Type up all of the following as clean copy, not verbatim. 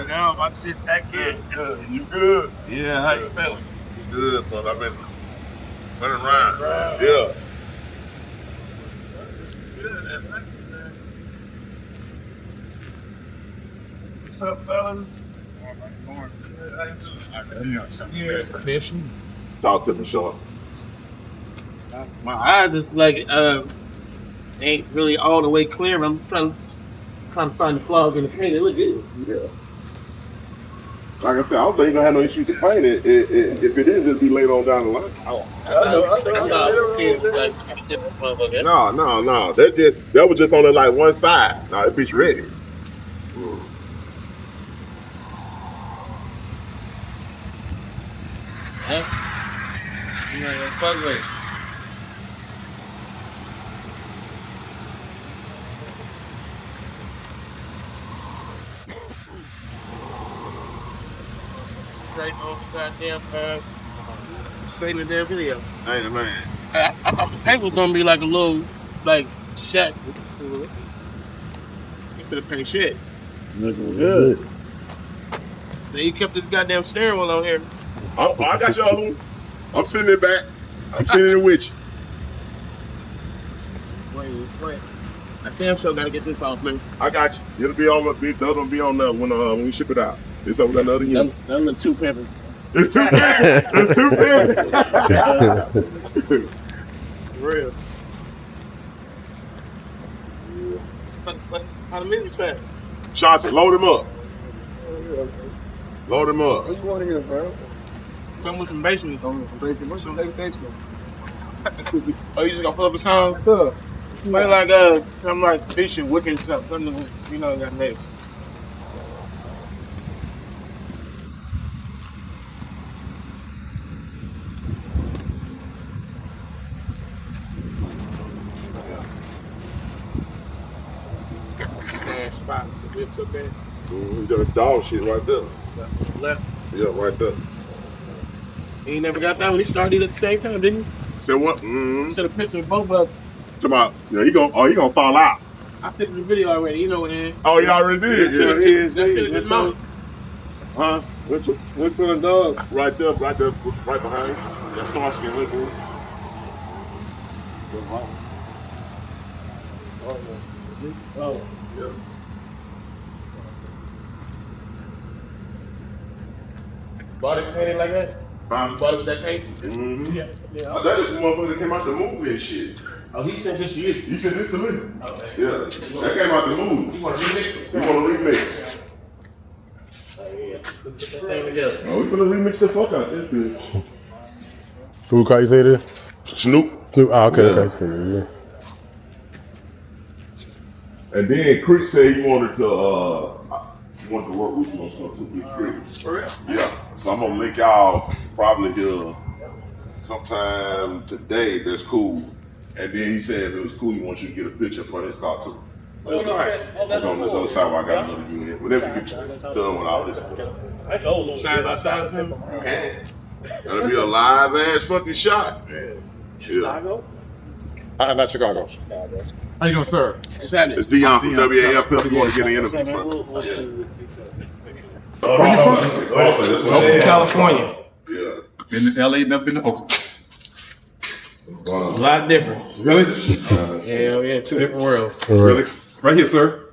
now. My shit back in. Good. You good? Yeah, how you feeling? Good, but I've been running around. Yeah. What's up, fellas? Fishing. Talk to me, Sean. My eyes is like ain't really all the way clear. I'm trying to find the flaws in the paint. It look good. Yeah. Like I said, I don't think you're gonna have no issue to paint it. If it is, it'll be later on down the line. No. That was just on the like one side. No, that bitch ready. You know, fuck with it. Goddamn, straight in the damn video. Ain't it, man? I thought the paint was gonna be like a little, like, shot. You could have paint shit. Looking good. Then you kept this goddamn steering wheel on here. I got your other one. I'm sending it back. I'm sending it with you. Wait. I damn sure gotta get this off, man. I got you. It'll be on the big. The other one be on there when we ship it out. It's over another unit. That look too pimping. It's too big. It's too big. For real. How the music sound? Shots, load him up. Load him up. What you want to hear, bro? Something with some bass in it. What's your dedication? Oh, you just gonna pull up a song? What's up? Play like I'm like fishing, whipping something. You know that next. Spot. The whips up there. The dog shit right there. Left. Yeah, right there. He ain't never got that one. He started at the same time, didn't he? Said what? Mm-hmm. Instead of picture both of them. About, yeah, he gonna fall out. I sent the video already. You know what it is. Oh, you already did. That's it. This moment. Huh? Which one the dog? Right there, right behind. That's Starsky and Little. Oh. Yeah. Bought it painted like that? Bought it with that paint? Mm-hmm. Yeah. Oh, that is the motherfucker that came out the movie and shit. Oh, he sent this to you? You sent this to me? Okay. Yeah. That came out the movie. You want to remix it? You want to remix? Oh, yeah. Put that thing together. Oh, we finna remix the fuck out this bitch. Who car you say this? Snoop. Snoop. Oh, okay, Yeah. okay. Yeah. And then Chris said he wanted to work with you on something with Chris. For real? Yeah. So I'm gonna link y'all probably here sometime today. That's cool. And then he said if it was cool, he wants you to get a picture in front of his car too. That's nice. It's on this other side where I got another unit. Whenever you get done with all this stuff. Side by side or something? That'll be a live ass fucking shot. Yeah. Not Chicago. How you doing, sir? What's happening? It's Dion from WAF. If you want to get an interview from. Oakland, California. Yeah. Been to LA, never been to Oakland. A lot different. Really? Hell yeah, two different worlds. Really? Right here, sir.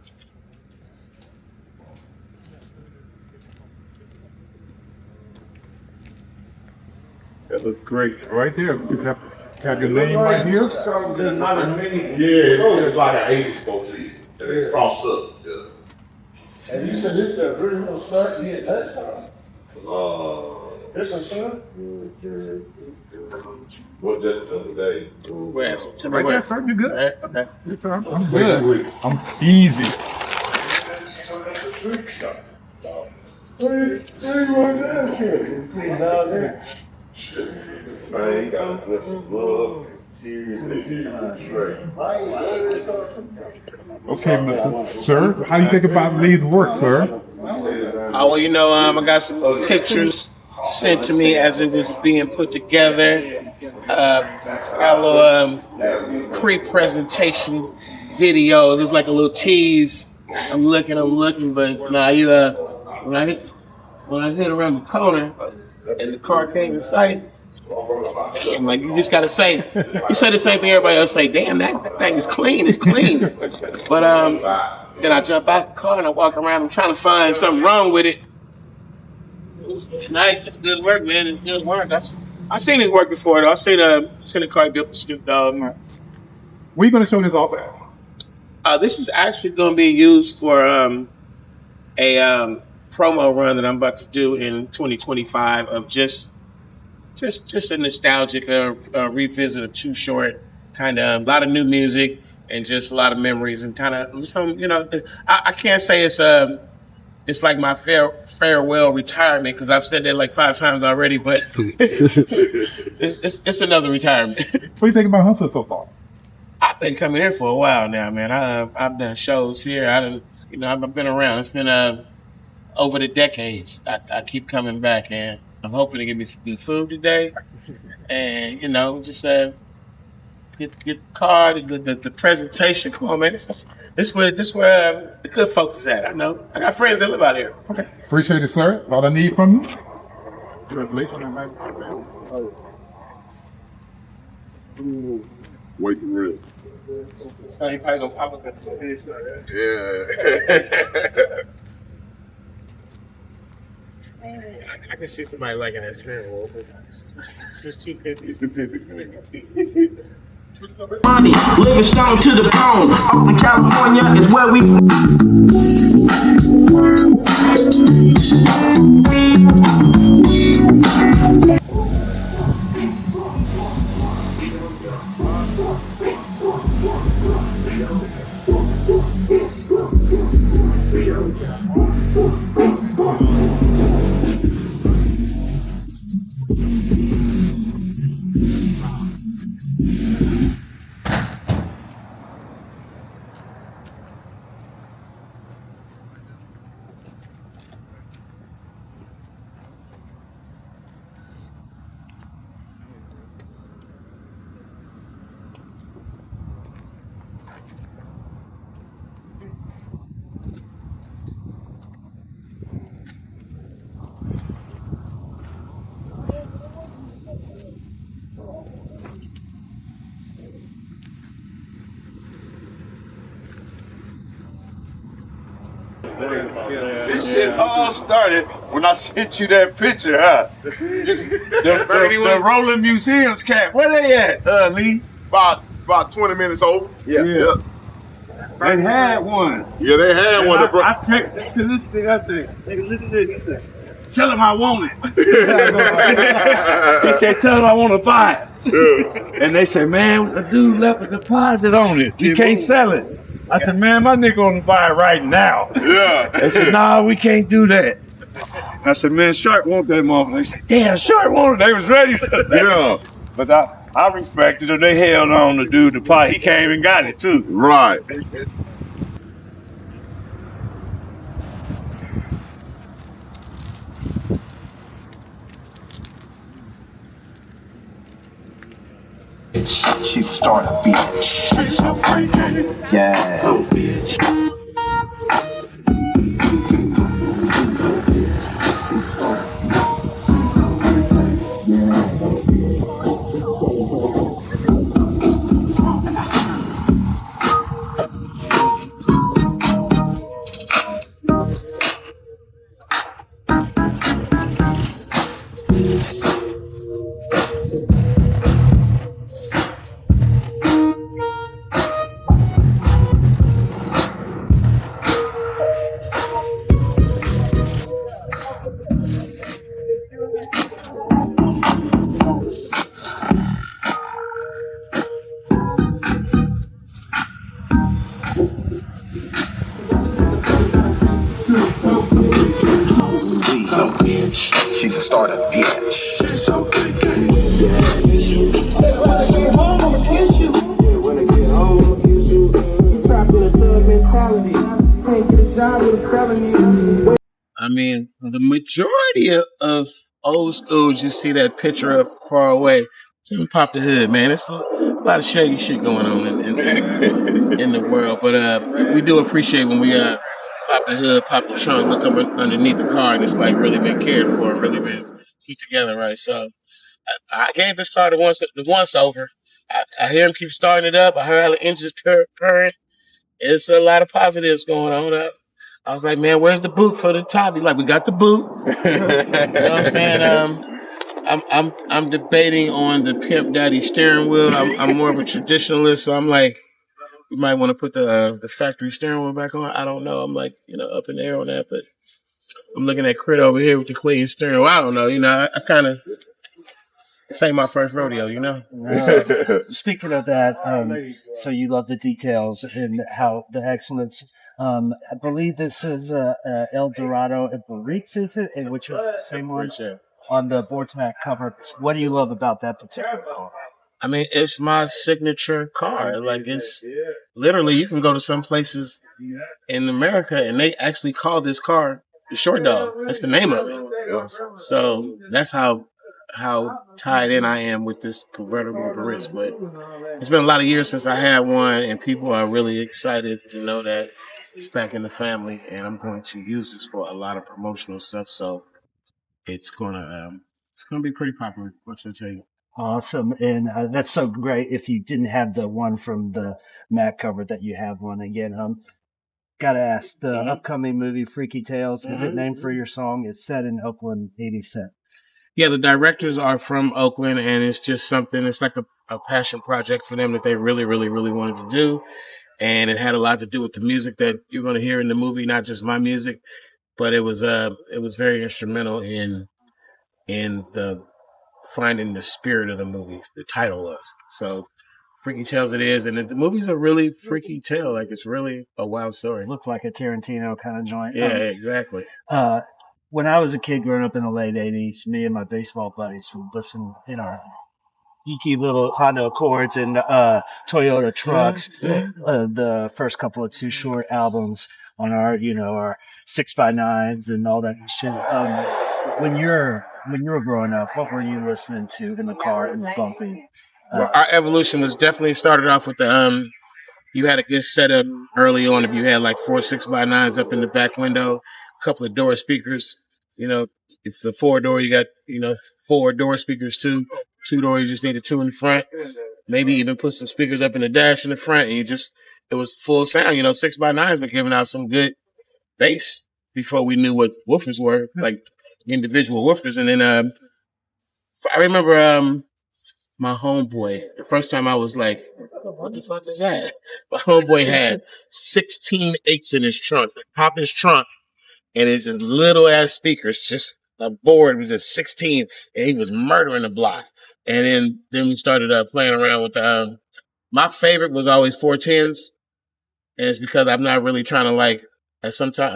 That looks great. Right there. You have your name right here. Yeah, it's like an 80 scope lead. It's crossed up. Yeah. And you said this is the original start you had that time? This is son? What just the other day? Where? Tell me Right where. there, sir. You good? Okay. Yes, sir. I'm good. I'm easy. Shit. Man, you gotta put some love, seriously, straight. Okay, sir. How do you think about Lee's work, sir? Oh, well, you know, I got some pictures sent to me as it was being put together. Got a little pre-presentation video. It was like a little tease. I'm looking, but nah, you when I hit around the corner and the car came in sight, I'm like, you just gotta say, you say the same thing everybody else say. Damn, that thing is clean. It's clean. But then I jump out the car and I walk around. I'm trying to find something wrong with it. It's nice. It's good work, man. It's good work. I seen his work before though. I seen a car built for Snoop Dogg. Where you gonna show this off at? This is actually going to be used for a promo run that I'm about to do in 2025 of just a nostalgic revisit of Too Short, kind of a lot of new music and just a lot of memories and kind of I can't say it's like my farewell retirement because I've said that like 5 times already, but it's another retirement. What do you think about Huntsville so far? I've been coming here for a while now, man. I've done shows here. I've been around. It's been over the decades. I keep coming back, and I'm hoping to get me some good food today, and just get the car, the presentation. Come on, man. This where the good folks is at. I know. I got friends that live out here. Okay, appreciate it, sir. All I need from you. Congratulations on that, man. Wait the real. So you probably gonna pop up at the Yeah. I can see somebody liking that cereal. It's just too good. Money, living stone to the bone. Oakland, California is where we. This shit all started when I sent you that picture, huh? The Rolling Museums cat, where they at, Lee? About 20 minutes over. Yeah. They had one. Yeah, they had one. I texted to this thing. I said, nigga, look at this. Tell him I want it. He said, tell him I want to buy it. Yeah. And they said, man, the dude left a deposit on it. You can't sell it. I said, man, my nigga gonna buy it right now. Yeah. They said, nah, we can't do that. I said, man, Shark want that motherfucker. They said, damn, Shark wanted it. They was ready. Yeah. But I respected them. They held on to do the pot. He came and got it too. Right. She's a starter, bitch. She's so freaky. Yeah. Go, bitch. She's a starter, bitch. She's so freaky. When I get home, I'ma kiss you. When I get home, I'ma kiss you. You trapped in a thug mentality. Can't get a job with a felony. I mean, the majority of old schools, you see that picture of far away. Even pop the hood, man. It's a lot of shady shit going on in the world. But we do appreciate when we pop the hood, pop the trunk, look up underneath the car, and it's like really been cared for, really been put together, right? So I gave this car the once over. I hear him keep starting it up. I heard how the engine's purring. It's a lot of positives going on. I was like, man, where's the boot for the top? He's like, we got the boot. You know what I'm saying? I'm debating on the Pimp Daddy steering wheel. I'm more of a traditionalist, so I'm like, we might want to put the factory steering wheel back on. I don't know. I'm like, up in the air on that, but I'm looking at Crit over here with the clean steering wheel. I don't know. I kind of, this ain't my first rodeo, Speaking of that, so you love the details and how the excellence. I believe this is El Dorado EMPORIUM, is it? Which was the same one on the Vortex cover. What do you love about that particular car? I mean, it's my signature car. Like, it's literally, you can go to some places in America and they actually call this car the Short Dog. That's the name of it. So that's how tied in I am with this convertible Barist. But it's been a lot of years since I had one, and people are really excited to know that it's back in the family, and I'm going to use this for a lot of promotional stuff. So it's gonna be pretty popular. What should I tell you? Awesome. And that's so great. If you didn't have the one from the Mac cover, that you have one again. Gotta ask, the upcoming movie Freaky Tales, is it named for your song? It's set in Oakland, 87. Yeah, the directors are from Oakland, and it's just something, it's like a passion project for them that they really, really, really wanted to do. And it had a lot to do with the music that you're going to hear in the movie, not just my music, but it was very instrumental in the finding the spirit of the movies, the title was. So Freaky Tales it is, and the movie's a really freaky tale. Like, it's really a wild story. Looked like a Tarantino kind of joint. Yeah, exactly. When I was a kid growing up in the late 80s, me and my baseball buddies would listen in our geeky little Honda Accords and Toyota trucks, the first couple of Too Short albums on our 6x9s and all that shit. When you were growing up, what were you listening to in the car and bumping? Well, our evolution was definitely started off with the you had a good setup early on. If you had like 4 6x9s up in the back window, a couple of door speakers, if it's a 4-door, you got 4 door speakers, 2-door, you just need 2 in the front. Maybe even put some speakers up in the dash in the front, and it was full sound. 6x9s were giving out some good bass before we knew what woofers were, like individual woofers. And then I remember my homeboy, the first time I was like, what the fuck is that? My homeboy had 16 8s in his trunk, pop his trunk, and it's just little ass speakers, just a board was just 16, and he was murdering the block. And then we started playing around with my favorite was always 410s, and it's because I'm not really trying to in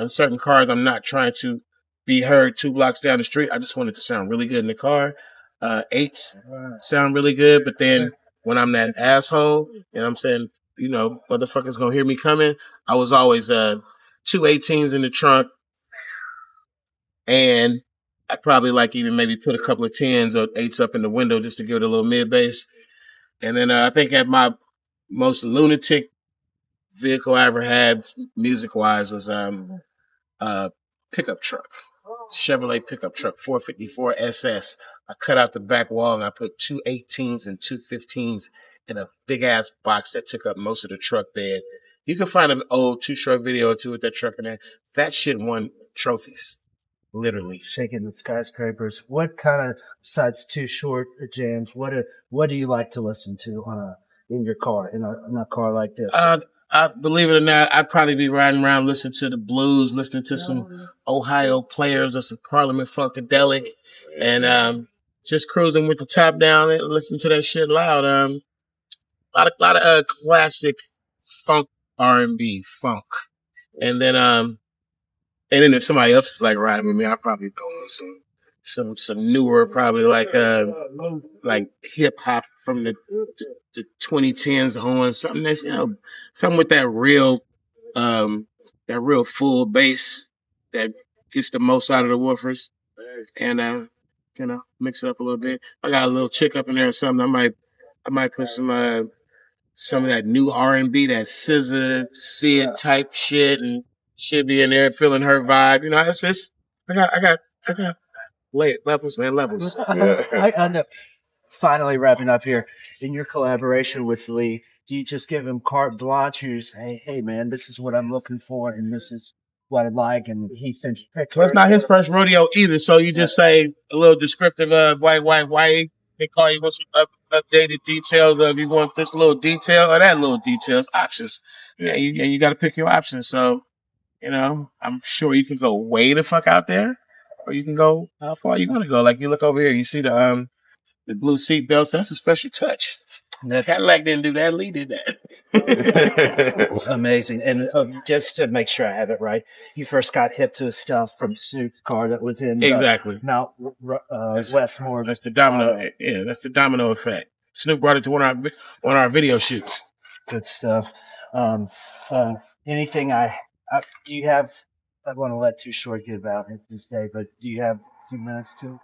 certain cars, I'm not trying to be heard 2 blocks down the street. I just want it to sound really good in the car. 8s sound really good, but then when I'm that asshole, and I'm saying, motherfuckers gonna hear me coming, I was always 2 18s in the trunk, and I'd probably even maybe put a couple of 10s or 8s up in the window just to give it a little mid bass. And then I think at my most lunatic vehicle I ever had music wise was pickup truck, Chevrolet pickup truck, 454 SS. I cut out the back wall and I put 2 18s and 2 15s in a big ass box that took up most of the truck bed. You can find an old Too Short video or two with that truck in there. That shit won trophies. Literally. Shaking the skyscrapers. What kind of, besides Too Short jams, what do you like to listen to in your car, in a car like this? I believe it or not, I'd probably be riding around listening to the blues, listening to some Ohio Players or some Parliament Funkadelic, and just cruising with the top down and listening to that shit loud. A lot of classic funk, R&B, funk, and then if somebody else is riding with me, I'll probably go on some newer, probably like hip hop from the 2010s on, something that's something with that real full bass that gets the most out of the woofers, and mix it up a little bit. I got a little chick up in there or something. I might put some of that new R&B, that SZA, Sid type shit, and she'll be in there feeling her vibe. You know, it's just I got levels, man, levels. I end up finally wrapping up here. In your collaboration with Lee, do you just give him carte blanche? You say, hey, man, this is what I'm looking for, and this is what I like, and he sends you pictures. Well, it's not his first rodeo either, so you just say a little descriptive of why they call you with some updated details of you want this little detail or that little details, options. Yeah, you got to pick your options. So, you know, I'm sure you can go way the fuck out there, or you can go how far you want to go. Like you look over here, you see the blue seat belts. That's a special touch. Cadillac didn't do that. Lee did that. Amazing. And just to make sure I have it right, you first got hip to stuff from Snoop's car that was in Mount Westmore. That's the domino. Yeah, that's the domino effect. Snoop brought it to one of our video shoots. Good stuff. Anything do you have? I want to let Too Short get about it this day, but do you have a few minutes to?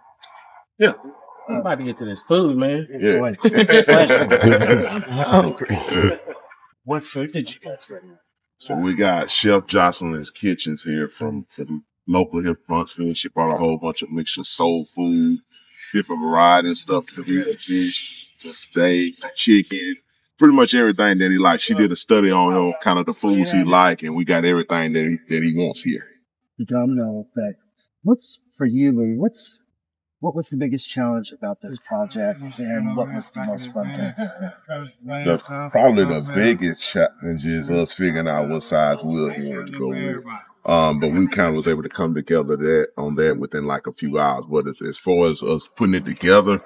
Yeah. I'm about to get to this food, man. Yeah. I'm hungry. What food did you guys bring? So we got Chef Jocelyn's Kitchens here from local here from Huntsville. She brought a whole bunch of mixture of soul food, different variety of stuff, to fish, to steak, to chicken, pretty much everything that he likes. She did a study on him, kind of the foods he like, and we got everything that he wants here. The domino effect. What's for you, Lee? What was the biggest challenge about this project, and what was the most fun thing? Probably the biggest challenge is us figuring out what size wheel he wanted to go with. But we kind of was able to come together on that within like a few hours. But as far as us putting it together,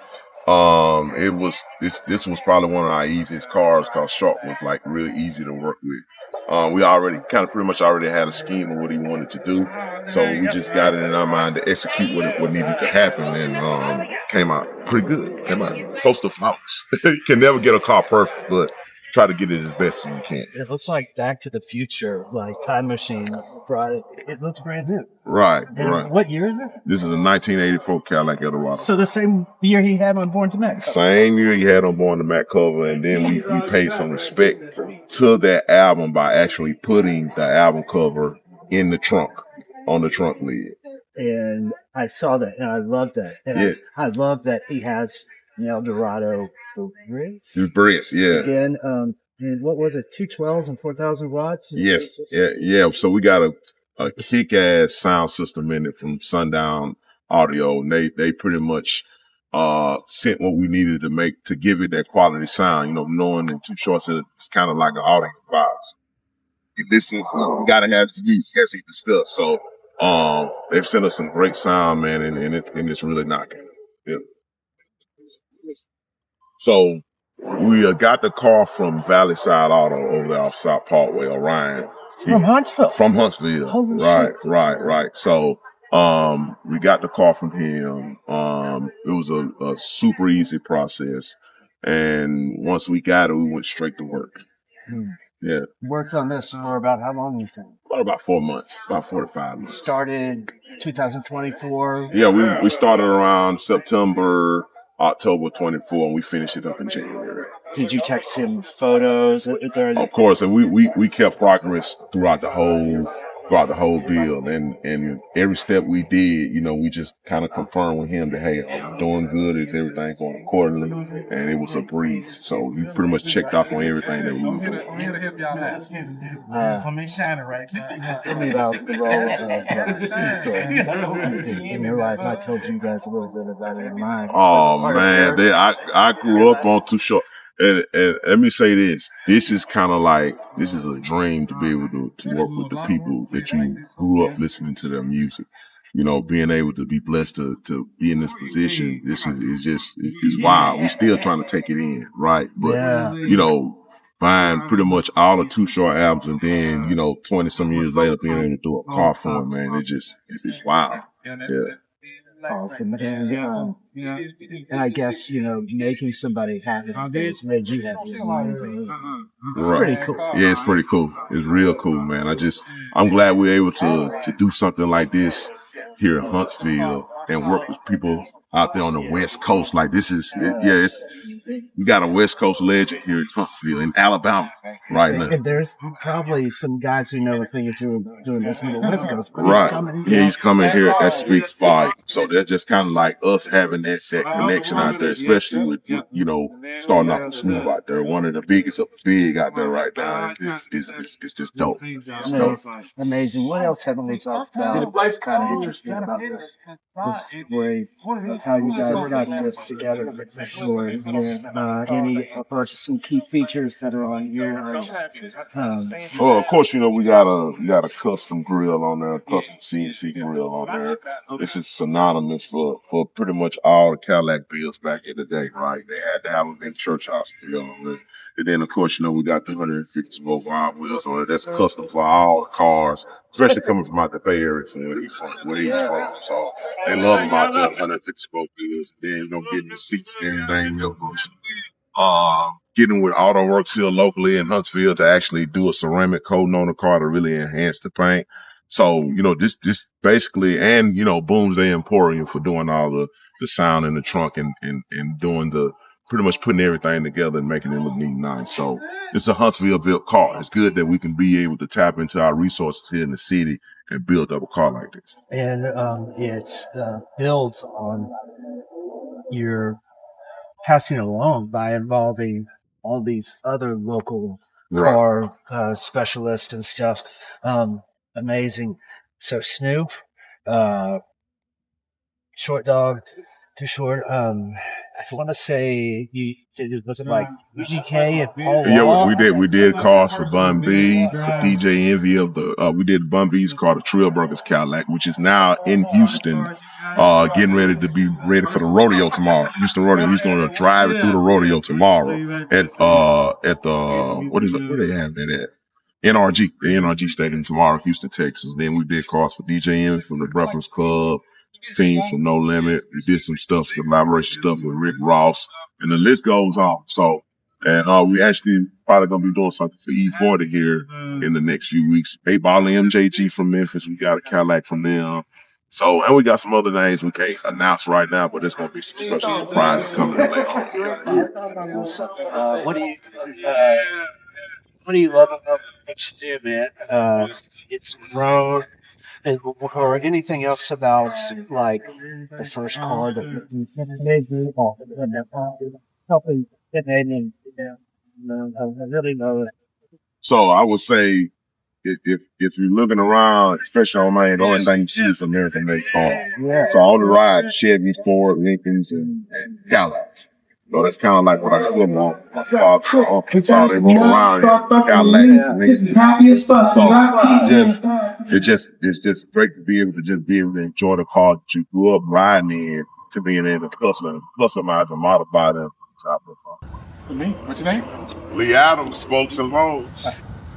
this was probably one of our easiest cars because Shark was like really easy to work with. We already pretty much had a scheme of what he wanted to do. So we just got it in our mind to execute what needed to happen, and came out pretty good. Came out close to flawless. You can never get a car perfect, but try to get it as best as you can. It looks like Back to the Future, like Time Machine brought it. It looks brand new. Right, and right. What year is it? This is a 1984 Cadillac Eldorado. So the same year he had on Born to Mac. Same year he had on Born to Mac cover, and then we paid some respect to that album by actually putting the album cover in the trunk, on the trunk lid. And I saw that, and I love that. And I love that he has an Eldorado Briss. Briss, yeah. Again, and what was it, 212s and 4,000 watts? Yes, yeah. So we got a kick-ass sound system in it from Sundown Audio, and they pretty much sent what we needed to give it that quality sound. You know, knowing in Too Short it's kind of like an audio box. You listen, you gotta have it to you. You see the stuff. So they've sent us some great sound, man, and it's really knocking. Yeah. So we got the car from Valley Side Auto over there off South Parkway, Orion. From Huntsville? From Huntsville. Holy shit. Right. So we got the car from him. It was a super easy process. And once we got it, we went straight to work. Yeah. Worked on this for about how long, you think? About 4 months, about 4 to 5 months. Started 2024? Yeah, we started around September, October 24, and we finished it up in January. Did you text him photos? Of course, and we kept progress throughout the whole deal, and every step we did, you know, we just kind of confirmed with him that, hey, I'm doing good, is everything going accordingly, and it was a breeze. So we pretty much checked off on everything that we were doing. Tell me about the role in your life. I told you guys a little bit about it in mine. Oh man, I grew up on Too Short. And let me say this is kind of like, this is a dream to be able to work with the people that you grew up listening to their music. You know, being able to be blessed to be in this position, this is wild. We're still trying to take it in, right? But, you know, buying pretty much all the Too Short albums, and then, you know, 20 some years later being able to do a car for him, man, it's wild. Yeah. Awesome. And I guess, you know, making somebody happy has made you happy. It's pretty cool. Yeah, it's pretty cool. It's real cool, man. I'm glad we're able to do something like this here in Huntsville and work with people out there on the West Coast. Like this is, we got a West Coast legend here in Huntsville, in Alabama, right now. And there's probably some guys who know a thing or two doing this in the West Coast. But Right. He's coming here. That speaks volume. So that's just kind of like us having that connection out there, especially with, you know, starting off with Snoop out there. One of the biggest of big out there right now. It's just dope. It's dope. Amazing. What else haven't we talked about? It's kind of interesting about this story of how you guys got this together. Any some key features that are on here? Well, of course, you know, we got a custom grill on there, custom CNC grill on there. This is synonymous for pretty much all the Cadillac builds back in the day, right? They had to have them in church house grill on there. And then, of course, you know, we got the 150 spoke wide wheels on it. That's custom for all the cars, especially coming from out the Bay Area from where he's from. So they love them out there, 150 spoke wheels. Then, you know, getting the seats and everything else. Getting with AUTOWORKZ here locally in Huntsville to actually do a ceramic coating on the car to really enhance the paint. So, you know, this basically, and, you know, BOOMSDAY EMPORIUM for doing all the sound in the trunk and doing pretty much putting everything together and making it look neat and nice. So it's a Huntsville built car. It's good that we can be able to tap into our resources here in the city and build up a car like this. And it builds on your passing along by involving all these other local car specialists and stuff. Amazing. So Snoop, Short Dog, Too Short. I want to say was it like UGK and Paul Wall? Yeah, we did cars for Bun B, for DJ Envy of we did Bun B's car, the Trailburgers Cadillac, which is now in Houston, getting ready to be ready for the rodeo tomorrow. Houston Rodeo. He's going to drive it through the rodeo tomorrow at the what they have that at? NRG, the NRG Stadium tomorrow, Houston, Texas. Then we did cars for DJ Envy from the Breakfast Club, Fiend from No Limit. We did some stuff, collaboration stuff with Rick Ross, and the list goes on. So, and we actually probably gonna be doing something for E40 here in the next few weeks. 8-Ball MJG from Memphis. We got a Cadillac from them. So, and we got some other names we can't announce right now, but there's gonna be some special surprises coming in later on. What do you love about what you do, man? It's grown. Or anything else about like the first car that made you helping get in? I really know it. So I would say if you're looking around, especially on my end, the only thing you see is American made car. Yeah. So on the ride, Chevys, Ford, Lincolns, and Cadillacs. So that's kind of like what I grew up on. My father saw they roll around Cadillacs. It's just great to be able to enjoy the car that you grew up riding in, to being able to customize and modify them. Me? What's your name? Lee Adams, Spokes and Vogues.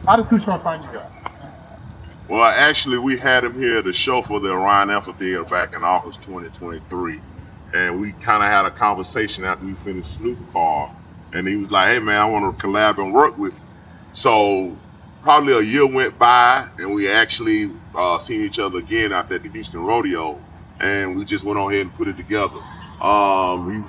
How did Too Short find you guys? Well, actually, we had him here at the show for the Orion Amphitheater back in August 2023. And we kind of had a conversation after we finished Snoop car. And he was like, hey, man, I want to collab and work with you. So probably a year went by, and we actually seen each other again out at the Houston Rodeo. And we just went on ahead and put it together.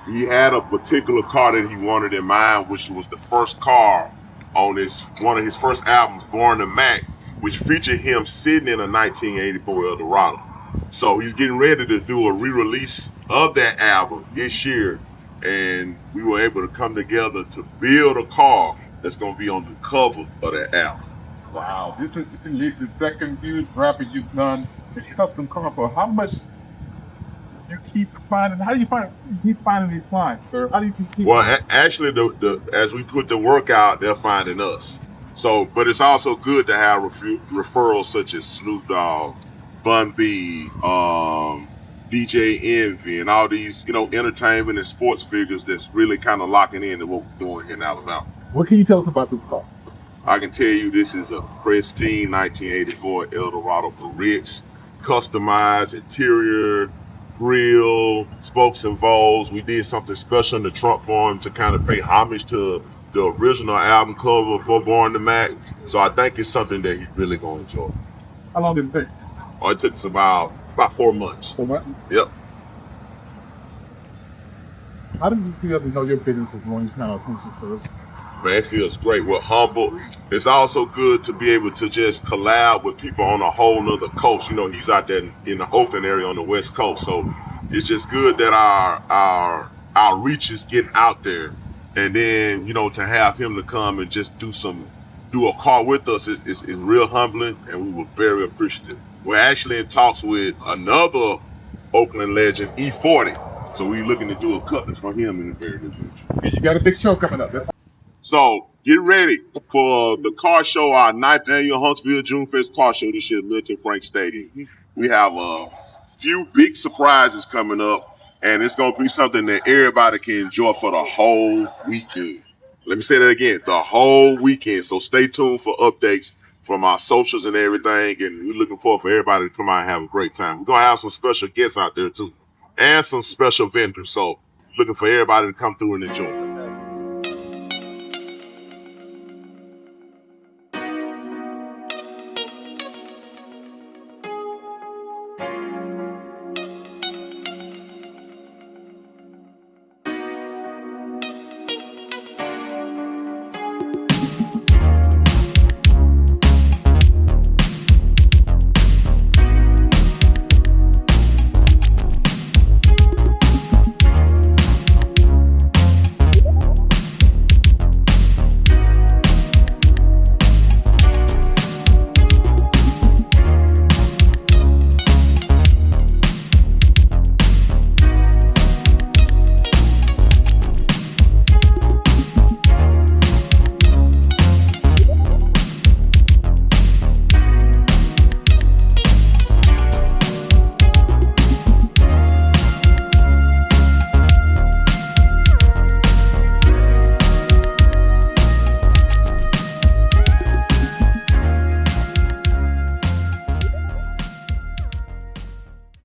He had a particular car that he wanted in mind, which was the first car on one of his first albums, Born to Mac, which featured him sitting in a 1984 Eldorado. So he's getting ready to do a re-release of that album this year, and we were able to come together to build a car that's going to be on the cover of that album. Wow, this is at least the second huge rapper you've done a custom car for. How much you keep finding? How do you keep finding these clients, sir? How do you keep? Well, actually, as we put the work out, they're finding us. So, but it's also good to have referrals such as Snoop Dogg, Bun B, DJ Envy, and all these, entertainment and sports figures that's really kind of locking into what we're doing here in Alabama. What can you tell us about this car? I can tell you this is a pristine 1984 Eldorado Ritz, customized interior, grill, spokes and Vogues. We did something special in the trunk for him to kind of pay homage to the original album cover for Born to Mac. So I think it's something that he's really going to enjoy. How long did it take? Oh, it took us about 4 months. 4 months? Yep. How do you feel to know your business is going kind of attention to? Man, it feels great. We're humble. It's also good to be able to just collab with people on a whole nother coast. You know, he's out there in the Oakland area on the West Coast. So it's just good that our reach is getting out there. And then, you know, to have him to come and just do a car with us is real humbling, and we were very appreciative. We're actually in talks with another Oakland legend, E40. So we're looking to do a cutlass for him in the very near future. You got a big show coming up. So get ready for the car show, our 9th annual Huntsville June Fest car show this year at Milton Frank Stadium. We have a few big surprises coming up, and it's going to be something that everybody can enjoy for the whole weekend. Let me say that again, the whole weekend. So stay tuned for updates from our socials and everything, and we're looking forward for everybody to come out and have a great time. We're going to have some special guests out there too, and some special vendors. So looking for everybody to come through and enjoy.